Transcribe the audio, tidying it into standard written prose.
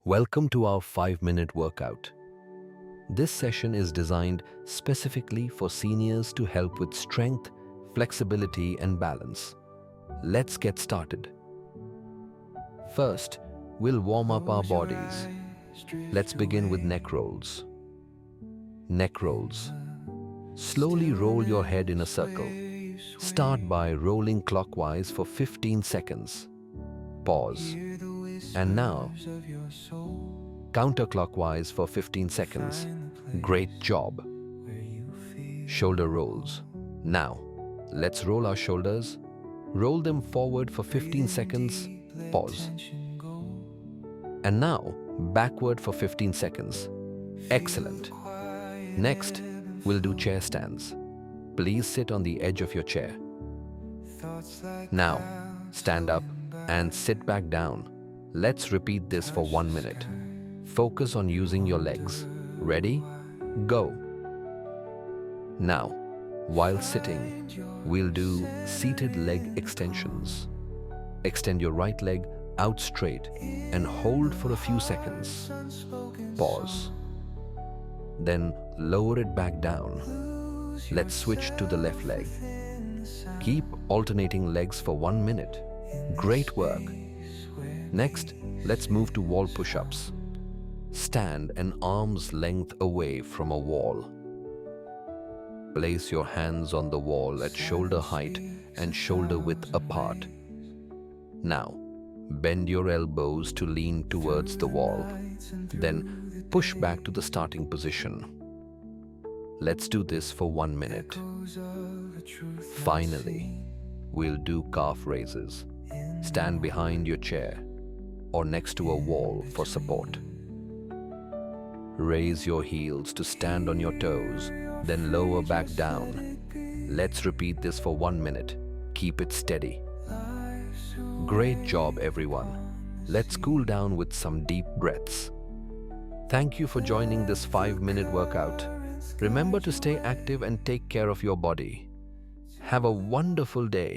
Welcome to our 5-minute workout. This session is designed specifically for seniors to help with strength, flexibility, and balance. Let's get started. First, we'll warm up our bodies. Let's begin with neck rolls. Neck rolls. Slowly roll your head in a circle. Start by rolling clockwise for 15 seconds. Pause. And now, counterclockwise for 15 seconds. Great job. Shoulder rolls. Now, let's roll our shoulders. Roll them forward for 15 seconds. Pause. And now, backward for 15 seconds. Excellent. Next, we'll do chair stands. Please sit on the edge of your chair. Now, stand up and sit back down. Let's repeat this for 1 minute. Focus on using your legs. Ready? Go. Now, while sitting, we'll do seated leg extensions. Extend your right leg out straight and hold for a few seconds. Pause. Then lower it back down. Let's switch to the left leg. Keep alternating legs for 1 minute. Great work. Next, let's move to wall push-ups. Stand an arm's length away from a wall. Place your hands on the wall at shoulder height and shoulder width apart. Now, bend your elbows to lean towards the wall. Then push back to the starting position. Let's do this for 1 minute. Finally, we'll do calf raises. Stand behind your chair or next to a wall for support. Raise your heels to stand on your toes, then lower back down. Let's repeat this for 1 minute. Keep it steady. Great job, everyone. Let's cool down with some deep breaths. Thank you for joining this 5-minute workout. Remember to stay active and take care of your body. Have a wonderful day.